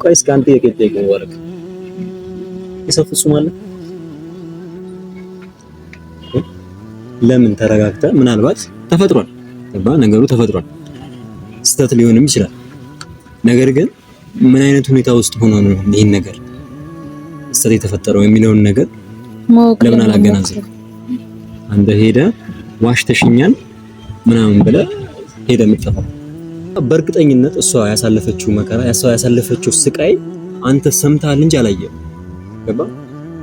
ቆይ እስኪ አንተ የከተይከ ወርቅ የሰው ፍጹም አለ? ለምን ተረጋግተህ ምናልባት ተፈጥሯል ነገሩ ተፈጥሯል ስተት ሊሆንም ይችላል። ነገር ግን ምን አይነት ሁኔታ ውስጥ ሆኖ ነው ይሄን ነገር ስተት የተፈጠረው የሚለውን ነገር ለምን አላገናዘብም? አንተ ሄደህ ዋሽተሽኛል ምናምን ብለህ ሄደህ የምትጠፋው በእርግጠኝነት እሷ ያሳለፈችው መከራ ያሳለፈችው ስቃይ አንተ ሰምተሃል እንጂ አላየህም። ገባ?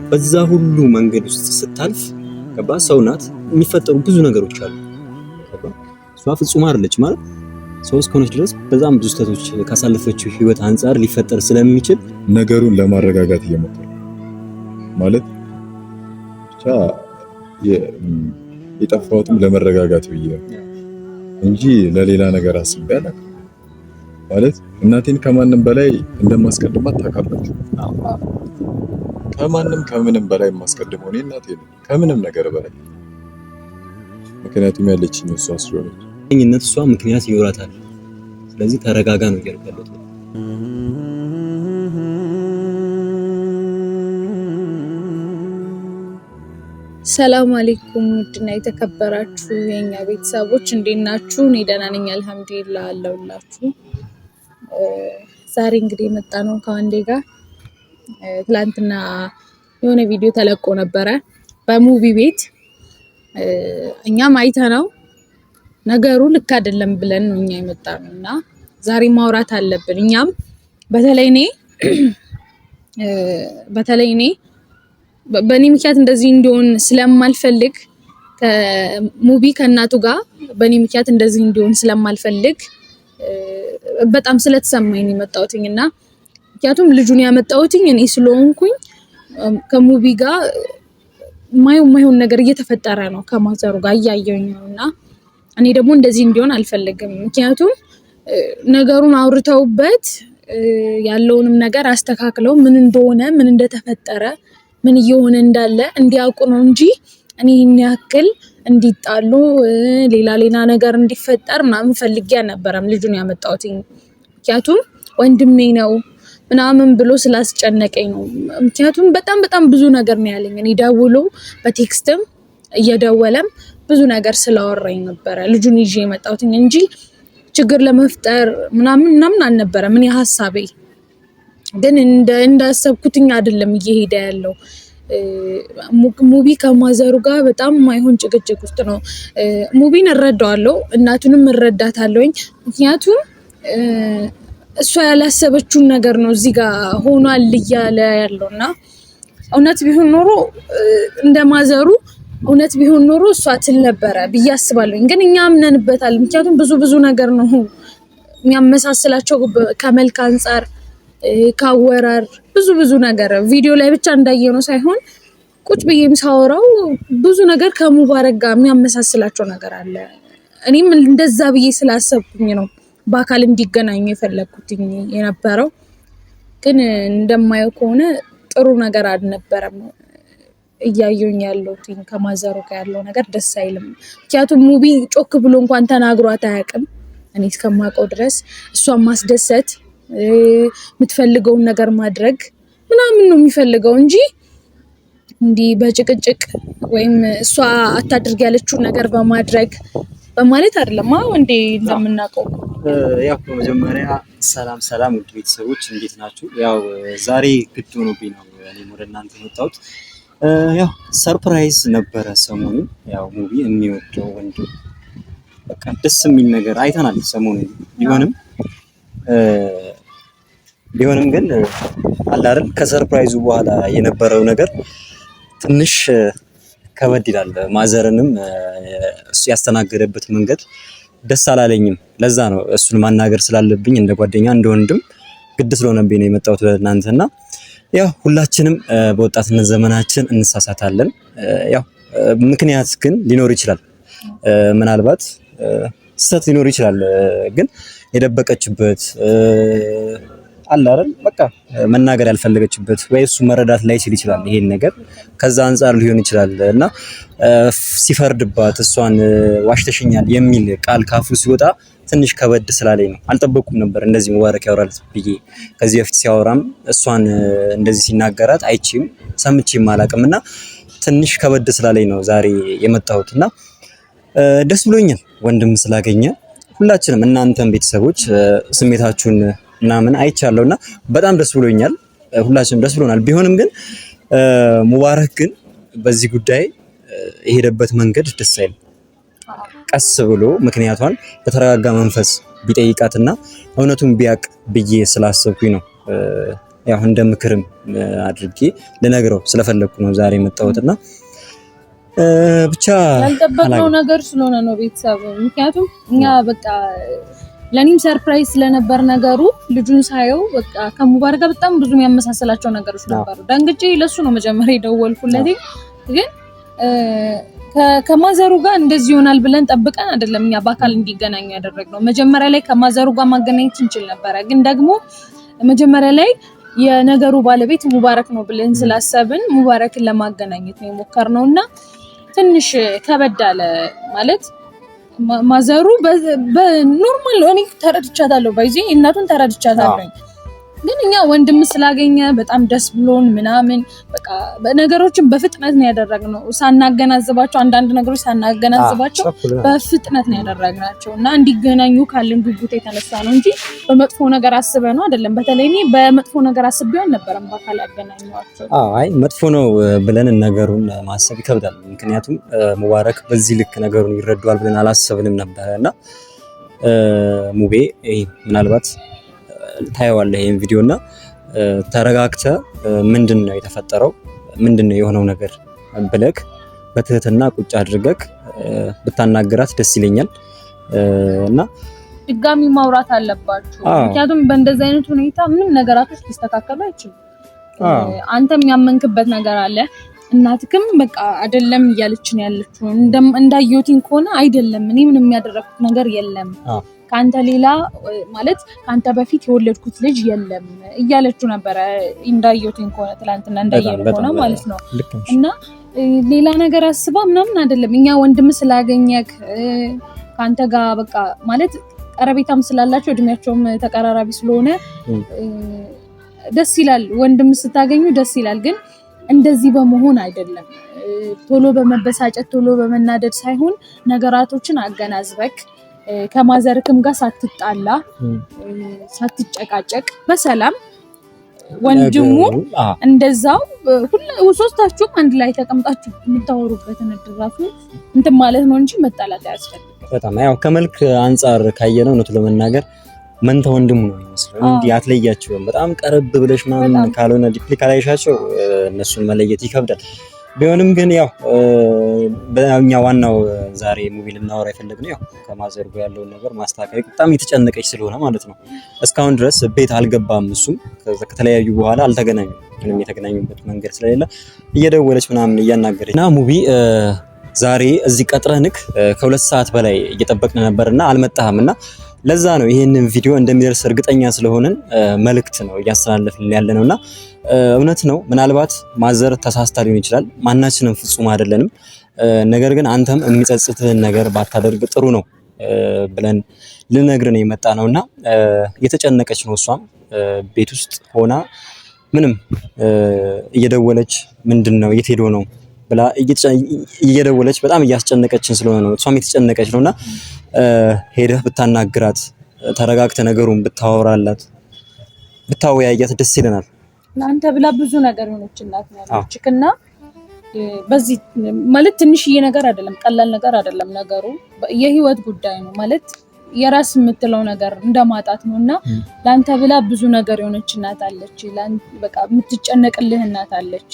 በዛ ሁሉ መንገድ ውስጥ ስታልፍ ገባ? ሰው ናት፣ የሚፈጠሩ ብዙ ነገሮች አሉ። ገባ? እሷ ፍጹም አይደለች ማለት ሰው እስከሆነች ድረስ በጣም ብዙ ስህተቶች ካሳለፈችው ህይወት አንፃር ሊፈጠር ስለሚችል ነገሩን ለማረጋጋት እየሞከረ ማለት ብቻ የጠፋሁትም ለመረጋጋት ብዬ እንጂ ለሌላ ነገር አስቤ አላውቅም። ማለት እናቴን ከማንም በላይ እንደማስቀድማት ታውቃላችሁ። ከማንም ከምንም በላይ የማስቀድመው እኔ እናቴን ከምንም ነገር በላይ ምክንያቱም ያለችኝ እሷ ስለሆነች እሷ ምክንያት ይኖራታል። ስለዚህ ተረጋጋ ነው ያልኩት። ሰላም አለይኩም ውድና የተከበራችሁ የኛ ቤተሰቦች እንዴት ናችሁ? እኔ ደህና ነኝ አልሐምዱሊላህ አለሁላችሁ። ዛሬ እንግዲህ የመጣ ነው ከአንዴ ጋር ትላንትና የሆነ ቪዲዮ ተለቆ ነበረ በሙቪ ቤት እኛም አይተነው ነገሩ ልክ አይደለም ብለን ነው እኛ የመጣነው እና ዛሬ ማውራት አለብን። እኛም በተለይ እኔ በእኔ ምክንያት እንደዚህ እንዲሆን ስለማልፈልግ ከሙቪ ከእናቱ ጋር በእኔ ምክንያት እንደዚህ እንዲሆን ስለማልፈልግ በጣም ስለተሰማኝ የመጣሁትኝ እና ምክንያቱም ልጁን ያመጣሁትኝ እኔ ስለሆንኩኝ ከሙቪ ጋር ማይሆን ነገር እየተፈጠረ ነው ከማዘሩ ጋር እያየሁኝ ነውና እኔ ደግሞ እንደዚህ እንዲሆን አልፈልግም። ምክንያቱም ነገሩን አውርተውበት ያለውንም ነገር አስተካክለው ምን እንደሆነ ምን እንደተፈጠረ ምን እየሆነ እንዳለ እንዲያውቁ ነው እንጂ እኔ ይሄን ያክል እንዲጣሉ ሌላ ነገር እንዲፈጠር ምናምን ፈልጌ አልነበረም ልጁን ያመጣሁትኝ። ምክንያቱም ወንድሜ ነው ምናምን ብሎ ስላስጨነቀኝ ነው። ምክንያቱም በጣም ብዙ ነገር ነው ያለኝ። እኔ ደውሎ በቴክስትም እየደወለም ብዙ ነገር ስላወራኝ ነበረ ልጁን ይዤ የመጣሁትኝ እንጂ ችግር ለመፍጠር ምናምን አልነበረም። ምን ሐሳቤ ግን እንዳሰብኩትኝ አይደለም እየሄደ ያለው። ሙቪ ከማዘሩ ጋር በጣም ማይሆን ጭቅጭቅ ውስጥ ነው። ሙቪን እረዳዋለሁ፣ እናቱንም እረዳታለሁኝ። ምክንያቱም እሷ ያላሰበችውን ነገር ነው እዚህ ጋር ሆኗል እያለ ያለውና እውነት ቢሆን ኖሮ እንደማዘሩ እውነት ቢሆን ኖሮ እሷ ትል ነበረ ብዬ አስባለሁ። ግን እኛ አምነንበታል። ምክንያቱም ብዙ ነገር ነው የሚያመሳስላቸው ከመልክ አንፃር ካወራር ብዙ ነገር ቪዲዮ ላይ ብቻ እንዳየነው ሳይሆን ቁጭ ብዬም ሳወራው ብዙ ነገር ከሙባረክ ጋር የሚያመሳስላቸው ነገር አለ። እኔም እንደዛ ብዬ ስላሰብኩኝ ነው በአካል እንዲገናኙ የፈለኩት የነበረው። ግን እንደማየው ከሆነ ጥሩ ነገር አልነበረም። እያየሁኝ ያለው ከማዘሩ ጋር ያለው ነገር ደስ አይልም። ምክንያቱም ሙቪ ጮክ ብሎ እንኳን ተናግሯት አያውቅም እኔ እስከማውቀው ድረስ። እሷን ማስደሰት የምትፈልገውን ነገር ማድረግ ምናምን ነው የሚፈልገው እንጂ እንዲህ በጭቅጭቅ ወይም እሷ አታድርግ ያለችውን ነገር በማለት አይደለም። እንዴ እንደምናውቀው ያው በመጀመሪያ ሰላም ውድ ቤተሰቦች እንዴት ናችሁ? ያው ዛሬ ግድ ሆኖብኝ ነው እኔም ወደ እናንተ የመጣሁት። ያው ሰርፕራይዝ ነበረ ሰሞኑን። ያው ሙቪ የሚወደው ወንድ በቃ ደስ የሚል ነገር አይተናል ሰሞኑን። ቢሆንም ግን አለ አይደል ከሰርፕራይዙ በኋላ የነበረው ነገር ትንሽ ከበድ ይላል። ማዘርንም እሱ ያስተናገደበት መንገድ ደስ አላለኝም። ለዛ ነው እሱን ማናገር ስላለብኝ እንደ ጓደኛ እንደ ወንድም ግድ ስለሆነብኝ ነው የመጣሁት ለእናንተና ያው ሁላችንም በወጣትነት ዘመናችን እንሳሳታለን። ያው ምክንያት ግን ሊኖር ይችላል። ምናልባት ስህተት ሊኖር ይችላል። ግን የደበቀችበት አለ አይደል በቃ መናገር ያልፈለገችበት ወይ እሱ መረዳት ላይ ይችላል ይሄን ነገር ከዛ አንፃር ሊሆን ይችላል እና ሲፈርድባት እሷን ዋሽተሽኛል የሚል ቃል ካፉ ሲወጣ ትንሽ ከበድ ስላለኝ ነው። አልጠበቅኩም ነበር እንደዚህ ሙባረክ ያወራል ብዬ። ከዚህ በፊት ሲያወራም እሷን እንደዚህ ሲናገራት አይቺም ሰምቼም አላውቅምና ትንሽ ከበድ ስላለኝ ነው ዛሬ የመጣሁትና ደስ ብሎኛል ወንድም ስላገኘ። ሁላችንም እናንተም ቤተሰቦች ስሜታችሁን ምናምን አይቻለሁና በጣም ደስ ብሎኛል። ሁላችንም ደስ ብሎናል። ቢሆንም ግን ሙባረክ ግን በዚህ ጉዳይ የሄደበት መንገድ ደስ አይልም። ቀስ ብሎ ምክንያቷን በተረጋጋ መንፈስ ቢጠይቃትና እውነቱን ቢያቅ ብዬ ስላሰብኩኝ ነው ያው እንደ ምክርም አድርጌ ልነግረው ስለፈለኩ ነው ዛሬ የመጣሁትና ብቻ ያልጠበቅነው ነገር ስለሆነ ነው ቤተሰብ። ምክንያቱም እኛ በቃ ለኔም ሰርፕራይዝ ስለነበር ነገሩ ልጁን ሳየው በቃ ከሙባረክ ጋር በጣም ብዙ የሚያመሳሰላቸው ነገሮች ነበሩ። ደንግጬ ለሱ ነው መጀመሪያ የደወልኩለት። ግን ከማዘሩ ጋር እንደዚህ ይሆናል ብለን ጠብቀን አይደለም እኛ በአካል እንዲገናኙ ያደረግነው። መጀመሪያ ላይ ከማዘሩ ጋር ማገናኘት እንችል ነበረ፣ ግን ደግሞ መጀመሪያ ላይ የነገሩ ባለቤት ሙባረክ ነው ብለን ስላሰብን ሙባረክን ለማገናኘት ነው የሞከርነውና ትንሽ ከበድ አለ ማለት ማዘሩ በኖርማል እኔ ተረድቻታለሁ፣ ባይዚ እናቱን ተረድቻታለሁ። ግን እኛ ወንድም ስላገኘ በጣም ደስ ብሎን ምናምን በቃ ነገሮችን በፍጥነት ነው ያደረግነው። ሳናገናዝባቸው አንዳንድ ነገሮች ሳናገናዝባቸው በፍጥነት ነው ያደረግናቸው እና እንዲገናኙ ካለን ጉጉት የተነሳ ነው እንጂ በመጥፎ ነገር አስበ ነው አይደለም። በተለይ እኔ በመጥፎ ነገር አስቤው አልነበረም በአካል ያገናኘዋቸው። አይ መጥፎ ነው ብለን ነገሩን ማሰብ ይከብዳል። ምክንያቱም ሙባረክ በዚህ ልክ ነገሩን ይረዳዋል ብለን አላሰብንም ነበርና ሙቤ ምናልባት ታየዋለህ ይሄን ቪዲዮ እና ተረጋግተህ ምንድነው የተፈጠረው ምንድነው የሆነው ነገር ብለክ በትህትና ቁጭ አድርገክ ብታናገራት ደስ ይለኛል እና ድጋሚ ማውራት አለባችሁ። ምክንያቱም በእንደዚህ አይነት ሁኔታ ምንም ነገራቶች ሊስተካከሉ አይችልም። አንተም ያመንክበት ነገር አለ፣ እናትክም በቃ አይደለም እያለችን ያለችው እንዳየሁትኝ ከሆነ አይደለም እኔ ምንም ያደረኩት ነገር የለም ካንተ ሌላ ማለት ካንተ በፊት የወለድኩት ልጅ የለም እያለችው ነበረ። እንዳየሁትኝ ከሆነ ትላንትና እንዳየነው ከሆነ ማለት ነው። እና ሌላ ነገር አስባ ምናምን አይደለም። እኛ ወንድም ስላገኘክ ካንተ ጋር በቃ ማለት ቀረቤታም ስላላቸው እድሜያቸውም ተቀራራቢ ስለሆነ ደስ ይላል። ወንድም ስታገኙ ደስ ይላል። ግን እንደዚህ በመሆን አይደለም። ቶሎ በመበሳጨት ቶሎ በመናደድ ሳይሆን ነገራቶችን አገናዝበክ ከማዘርክም ጋር ሳትጣላ ሳትጨቃጨቅ በሰላም ወንድሙ እንደዛው ሶስታችሁም አንድ ላይ ተቀምጣችሁ የምታወሩበትን እድራቱ እንትን ማለት ነው እንጂ መጣላት አያስፈልግም። በጣም ያው ከመልክ አንፃር ካየነው እውነቱ ለመናገር መንታ ወንድሙ ነው የሚመስለው። እንዲህ አትለያቸውም። በጣም ቀረብ ብለሽ ምናምን ካልሆነ ዲፕሊ ካላይሻቸው እነሱን መለየት ይከብዳል። ቢሆንም ግን ያው በእኛ ዋናው ዛሬ ሙቪ ልናወራ የፈለግነው ያው ከማዘር ጋር ያለውን ነገር ማስተካከል በጣም የተጨነቀች ስለሆነ ማለት ነው። እስካሁን ድረስ ቤት አልገባም። እሱም ከተለያዩ በኋላ አልተገናኙም። ምንም የተገናኙበት መንገድ ስለሌለ እየደወለች ምናምን እያናገረች እና ሙቪ ዛሬ እዚህ ቀጥረንክ ከ2 ሰዓት በላይ እየጠበቅን ነበርና አልመጣህምና ለዛ ነው ይሄንን ቪዲዮ እንደሚደርስ እርግጠኛ ስለሆነን መልእክት ነው እያስተላለፍን ያለነውና እውነት ነው። ምናልባት ማዘር ተሳስታ ሊሆን ይችላል። ማናችንም ፍጹም አይደለንም። ነገር ግን አንተም የሚጸጽትህን ነገር ባታደርግ ጥሩ ነው ብለን ልነግርህ የመጣ ነውና እየተጨነቀች ነው። እሷም ቤት ውስጥ ሆና ምንም እየደወለች ምንድነው የት ሄዶ ነው ብላ እየደወለች በጣም እያስጨነቀችን ስለሆነ ነው። እሷም የተጨነቀች ነውና ሄደህ ብታናግራት ተረጋግተ ነገሩን ብታወራላት ብታወያያት ደስ ይለናል። ለአንተ ብላ ብዙ ነገር ሆነች እናት ነው ያለችክና በዚህ ማለት ትንሽዬ ነገር አይደለም፣ ቀላል ነገር አይደለም። ነገሩ የህይወት ጉዳይ ነው ማለት የራስ የምትለው ነገር እንደማጣት ነውና ለአንተ ብላ ብዙ ነገር ሆነች እናት አለች። በቃ የምትጨነቅልህ እናት አለች፣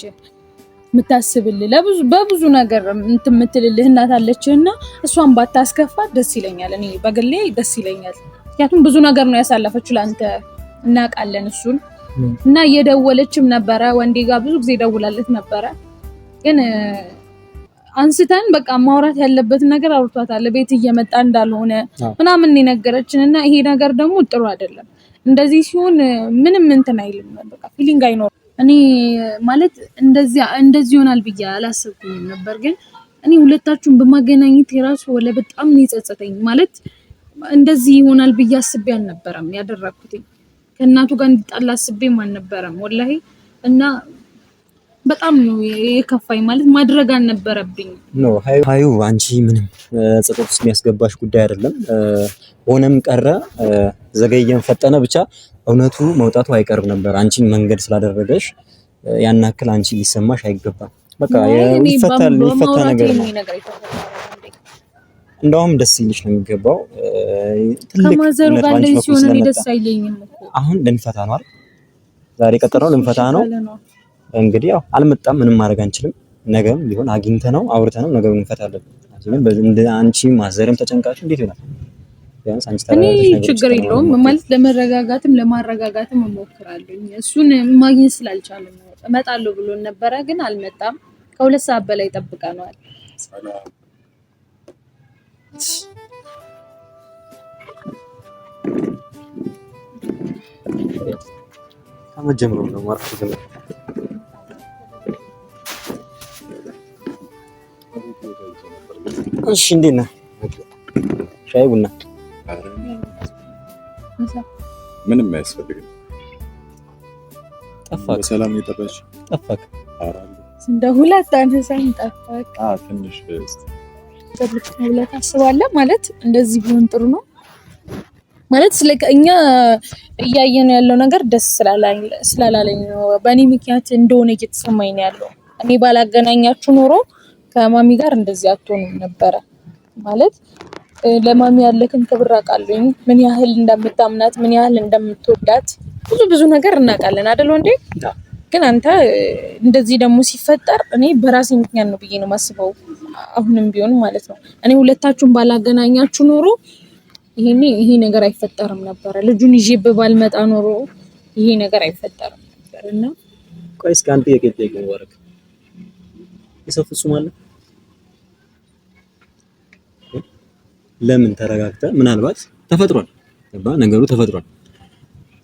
የምታስብልህ በብዙ ነገር የምትልልህ እናት አለችና እሷን ባታስከፋት ደስ ይለኛል። እኔ በግሌ ደስ ይለኛል። ምክንያቱም ብዙ ነገር ነው ያሳለፈችው ለአንተ እናውቃለን እሱን እና እየደወለችም ነበረ። ወንዴ ጋር ብዙ ጊዜ ደውላለት ነበረ። ግን አንስተን በቃ ማውራት ያለበትን ነገር አውርቷታል። ቤት እየመጣ እንዳልሆነ ምናምን የነገረችንና ይሄ ነገር ደግሞ ጥሩ አይደለም። እንደዚህ ሲሆን ምንም እንትን አይልም፣ በቃ ፊሊንግ አይኖርም። እኔ ማለት እንደዚህ ይሆናል ብዬ አላሰብኩም ነበር፣ ግን እኔ ሁለታችሁን በማገናኘት የራሱ ወለ በጣም ነው የጸጸተኝ። ማለት እንደዚህ ይሆናል ብዬ አስቤ አልነበረም ያደረኩት። ከእናቱ ጋር እንዲጣላ አስቤም አልነበረም ወላሂ። እና በጣም ነው የከፋኝ። ማለት ማድረግ አልነበረብኝ ነው። ሀዩ አንቺ ምንም ጸጸት ውስጥ የሚያስገባሽ ጉዳይ አይደለም። ሆነም ቀረ ዘገየም ፈጠነ ብቻ እውነቱ መውጣቱ አይቀርም ነበር። አንቺን መንገድ ስላደረገሽ ያን ያክል አንቺ ሊሰማሽ አይገባም። በቃ ይፈታ ነገር ነው። እንደውም ደስ ይልሽ ነው የሚገባው። ከማዘሩ ጋር ላይ ሲሆን እኔ ደስ አይለኝም እኮ። አሁን ልንፈታ ነው አይደል? ዛሬ ቀጠሮ ልንፈታ ነው። እንግዲህ ያው አልመጣም፣ ምንም ማድረግ አንችልም። ነገም ቢሆን አግኝተነው አውርተነው ነገሩን እንፈታለን። አንቺ ማዘርም ተጨንቃችሁ እንዴት ይሆናል? ቢያንስ አንቺ እኔ ችግር የለውም ማለት ለመረጋጋትም ለማረጋጋትም እሞክራለሁ። እሱን ማግኘት ስላልቻለም ነው። እመጣለሁ ብሎ ነበረ ግን አልመጣም። ከ2 ሰዓት በላይ ጠብቀናል። ከመጀመሩ ነው ማለት ነው። እሺ እንዴት ነህ? ሻይ ቡና? ምንም አያስፈልግም። ጠፋክ? ሰላም የጠራሽ? ጠፋክ? እንደ ሁለት አንተሳን ጠፋክ? ትንሽ ትልቅ ነው ብለህ ታስባለህ? ማለት እንደዚህ ቢሆን ጥሩ ነው ማለት እኛ እያየን ያለው ነገር ደስ ስላላለኝ ነው። በእኔ ምክንያት እንደሆነ እየተሰማኝ ነው ያለው። እኔ ባላገናኛችሁ ኖሮ ከማሚ ጋር እንደዚህ አትሆኑም ነበረ። ማለት ለማሚ ያለክን ክብር አውቃለሁ፣ ምን ያህል እንደምታምናት ምን ያህል እንደምትወዳት ብዙ ነገር እናውቃለን አይደል እንዴ? ግን አንተ እንደዚህ ደግሞ ሲፈጠር እኔ በራሴ ምክንያት ነው ብዬ ነው የማስበው። አሁንም ቢሆን ማለት ነው እኔ ሁለታችሁን ባላገናኛችሁ ኖሮ ይሄ ነገር አይፈጠርም ነበር። ልጁን ይዤ ባልመጣ ኖሮ ይሄ ነገር አይፈጠርም ነበርና ቆይ እስኪ አንተ የቄጤ ወረክ የሰው ፍጹም አለ። ለምን ተረጋግተ? ምናልባት ተፈጥሯል ነገሩ ተፈጥሯል፣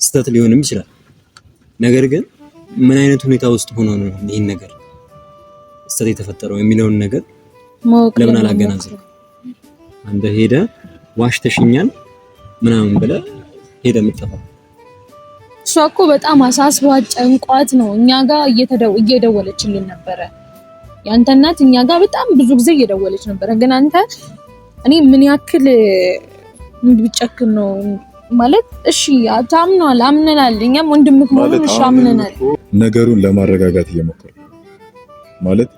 ስተት ሊሆንም ይችላል። ነገር ግን ምን አይነት ሁኔታ ውስጥ ሆኖ ነው ይሄን ነገር ስተት የተፈጠረው የሚለውን ነገር ለምን አላገናዘብም? አንተ ሄደ ዋሽተሽኛል ምናምን ብለህ ሄደ የምትጠፋው። እሷ እኮ በጣም አሳስቧት ጨንቋት ነው እኛ ጋር እየደወለችልን ነበረ። ያንተ እናት እኛ ጋር በጣም ብዙ ጊዜ እየደወለች ነበረ። ግን አንተ እኔ ምን ያክል ብጨክን ነው ማለት እሺ ታምናል፣ አምነናል። እኛም ወንድምክ ማለት እሺ አምነናል። ነገሩን ለማረጋጋት እየሞከርኩ ማለት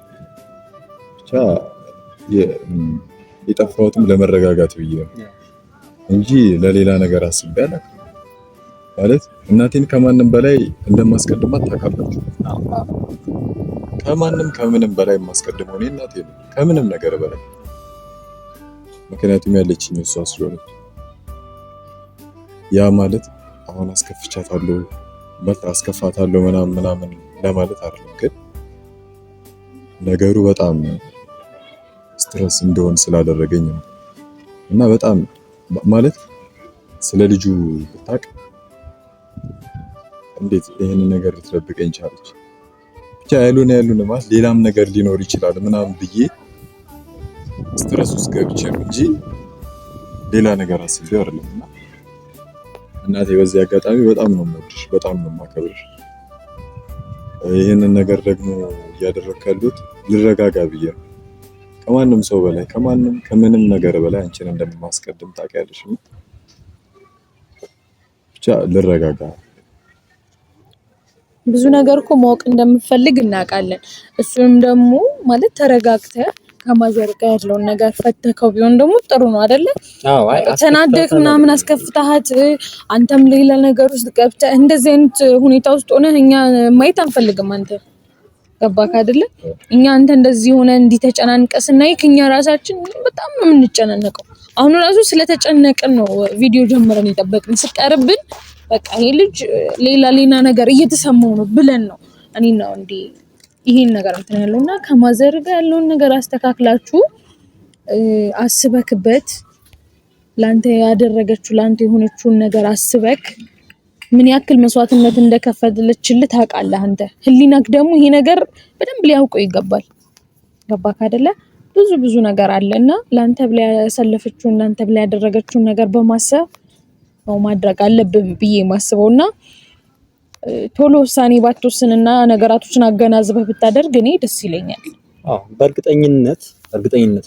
ብቻ የጠፋሁትም ለመረጋጋት ብዬ ነው እንጂ ለሌላ ነገር አስቤ አላውቅም። ማለት እናቴን ከማንም በላይ እንደማስቀድማት ታውቃላችሁ። ከምንም በላይ የማስቀድመው እኔ እናቴን ከምንም ነገር በላይ ምክንያቱም ያለችኝ እሷ ስለሆነች። ያ ማለት አሁን አስከፍቻታለሁ በቃ አስከፋታለሁ ምናምን ለማለት አይደለም። ግን ነገሩ በጣም ስትረስ እንደሆን ስላደረገኝ ነው እና በጣም ማለት ስለ ልጁ ብታውቅ እንዴት ይሄን ነገር ልትደብቀኝ ቻለች? ብቻ ያሉን ማለት ሌላም ነገር ሊኖር ይችላል ምናምን ብዬ ስትረስ ውስጥ ገብቼ ነው እንጂ ሌላ ነገር አስቤ አይደለም። እና እናቴ በዚህ አጋጣሚ በጣም ነው የምወድሽ፣ በጣም ነው የማከብርሽ። ይሄንን ነገር ደግሞ እያደረግክ ያሉት ልረጋጋ ብዬ ነው። ከማንም ሰው በላይ ከምንም ነገር በላይ አንቺን እንደማስቀድም ታውቂያለሽ። ብቻ ልረጋጋ። ብዙ ነገር እኮ ማወቅ እንደምፈልግ እናውቃለን። እሱንም ደግሞ ማለት ተረጋግተህ ከማዘር ጋር ያለውን ነገር ፈተከው ቢሆን ደግሞ ጥሩ ነው አይደለ? አዎ ተናደክ ምናምን አስከፍተሃት አንተም ሌላ ነገር ውስጥ ገብተህ እንደዚህ አይነት ሁኔታ ውስጥ ሆነህ እኛ ማየት አንፈልግም። አንተ ገባክ አይደለ? እኛ አንተ እንደዚህ ሆነ እንዲተጨናንቀስ ስናይክ እኛ ራሳችን በጣም ነው የምንጨናነቀው። አሁን ራሱ ስለተጨነቅን ነው ቪዲዮ ጀምረን የጠበቅን። ስቀርብን በቃ ይሄ ልጅ ሌላ ነገር እየተሰማው ነው ብለን ነው እኔና እንዴ ይሄን ነገር እንትን ያለውና ከማዘር ጋር ያለውን ነገር አስተካክላችሁ አስበክበት። ላንተ ያደረገችው ላንተ የሆነችውን ነገር አስበክ ምን ያክል መስዋዕትነት እንደከፈለችልህ ታውቃለህ አንተ። ህሊናክ ደግሞ ይሄ ነገር በደንብ ሊያውቀው ይገባል። ገባክ አይደለ? ብዙ ነገር አለና ላንተ ብላ ያሳለፈችውን ላንተ ብላ ያደረገችውን ነገር በማሰብ ነው ማድረግ አለብን ብዬ ማስበውና ቶሎ ውሳኔ ባትወስንና ነገራቶችን አገናዝበህ ብታደርግ እኔ ደስ ይለኛል። በእርግጠኝነት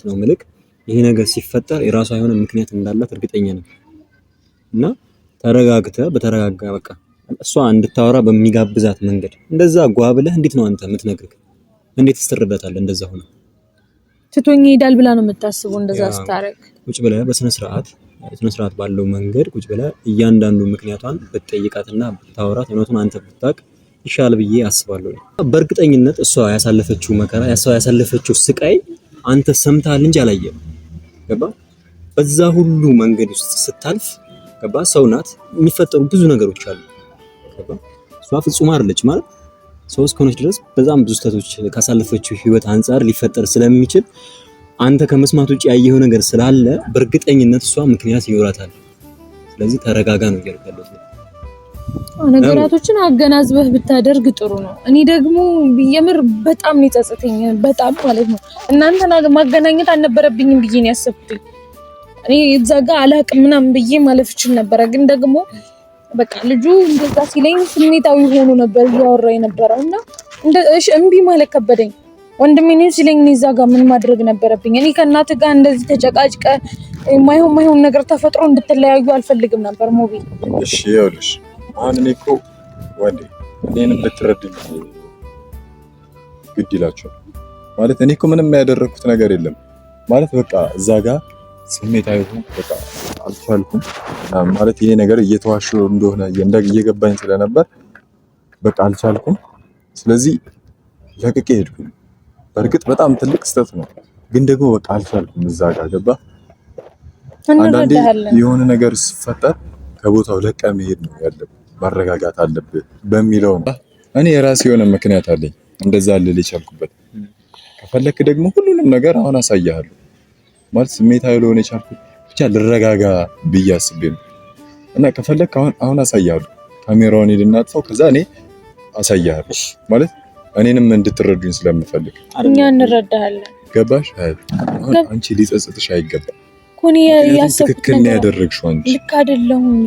ነው ምልክ ይሄ ነገር ሲፈጠር የራሷ የሆነ ምክንያት እንዳላት እርግጠኛ ነኝ። እና በተረጋጋ በቃ እሷ እንድታወራ በሚጋብዛት መንገድ እንደዛ ጓብለህ እንዴት ነው አንተ የምትነግርህ? እንዴት ትስተረዳታለህ? እንደዛ ሆነ ትቶኝ ይሄዳል ብላ ነው የምታስበው? እንደዛ ስታረግ ቁጭ ብለህ በስነ ስርዓት ባለው መንገድ ቁጭ ብለህ እያንዳንዱ ምክንያቷን ብትጠይቃትና ብታወራት እውነቱን አንተ ብታውቅ ይሻል ብዬ አስባለሁ። በእርግጠኝነት እሷ ያሳለፈችው መከራ ያሳለፈችው ስቃይ አንተ ሰምተሃል እንጂ አላየህም። ገባ? በዛ ሁሉ መንገድ ውስጥ ስታልፍ ገባ? ሰው ናት፣ የሚፈጠሩ ብዙ ነገሮች አሉ። ገባ? እሷ ፍጹም አይደለች ማለት ሰው እስከሆነች ድረስ በዛም ብዙ ስህተቶች ካሳለፈችው ህይወት አንፃር ሊፈጠር ስለሚችል አንተ ከመስማት ውጪ ያየኸው ነገር ስላለ በእርግጠኝነት እሷ ምክንያት ይኖራታል። ስለዚህ ተረጋጋ ነው እያልኩ ነገራቶችን አገናዝበህ ብታደርግ ጥሩ ነው። እኔ ደግሞ የምር በጣም ነው የጸጸተኝ፣ በጣም ማለት ነው። እናንተና ማገናኘት አልነበረብኝም ብዬ ነው ያሰብኩት። እኔ እዛ ጋር አላቅም ምናምን ብዬ ማለፍ እችል ነበረ፣ ግን ደግሞ በቃ ልጁ እንደዛ ሲለኝ ስሜታዊ ሆኖ ነበር እያወራ የነበረውና እሺ እምቢ ማለት ከበደኝ። ወንድሜ ነው ሲለኝ እዛ ጋር ምን ማድረግ ነበረብኝ? እኔ ከእናትህ ጋር እንደዚህ ተጨቃጭቀ ማይሆን ነገር ተፈጥሮ እንድትለያዩ አልፈልግም ነበር ሞቢ። እሺ ይኸውልሽ አሁን እኔ እኮ ወንዴ እኔንም ልትረዱኝ ግድ ይላችኋል ማለት እኔ እኮ ምንም ያደረኩት ነገር የለም ማለት በቃ እዛ ጋር ስሜታዊ ሆንኩ፣ በቃ አልቻልኩም ማለት ይሄ ነገር እየተዋሸ እንደሆነ እየገባኝ ስለነበር በቃ አልቻልኩም። ስለዚህ ለቅቄ ሄድኩኝ። በእርግጥ በጣም ትልቅ ስህተት ነው፣ ግን ደግሞ በቃ አልቻልኩም። እዛ ጋር ገባ አንዳንዴ የሆነ ነገር ሲፈጠር ከቦታው ለቀ መሄድ ነው ያለብህ፣ ማረጋጋት አለብህ በሚለው ነው። እኔ የራሴ የሆነ ምክንያት አለኝ እንደዛ ልል የቻልኩበት። ከፈለክ ደግሞ ሁሉንም ነገር አሁን አሳያለሁ ማለት ስሜታዊ ለሆነ የቻልኩት ብቻ ልረጋጋ ብዬ አስቤ ነው። እና ከፈለክ አሁን አሳያለሁ። ካሜራውን እናጥፋው፣ ከዛ እኔ አሳያለሁ ማለት እኔንም እንድትረዱኝ ስለምፈልግ። እኛ እንረዳሃለን። ገባሽ? አሁን አንቺ ሊጸጽትሽ አይገባም። ኮኒ ያሰብኩት ትክክል ነው ያደረግሽው አንቺ። ልክ አይደለሁም።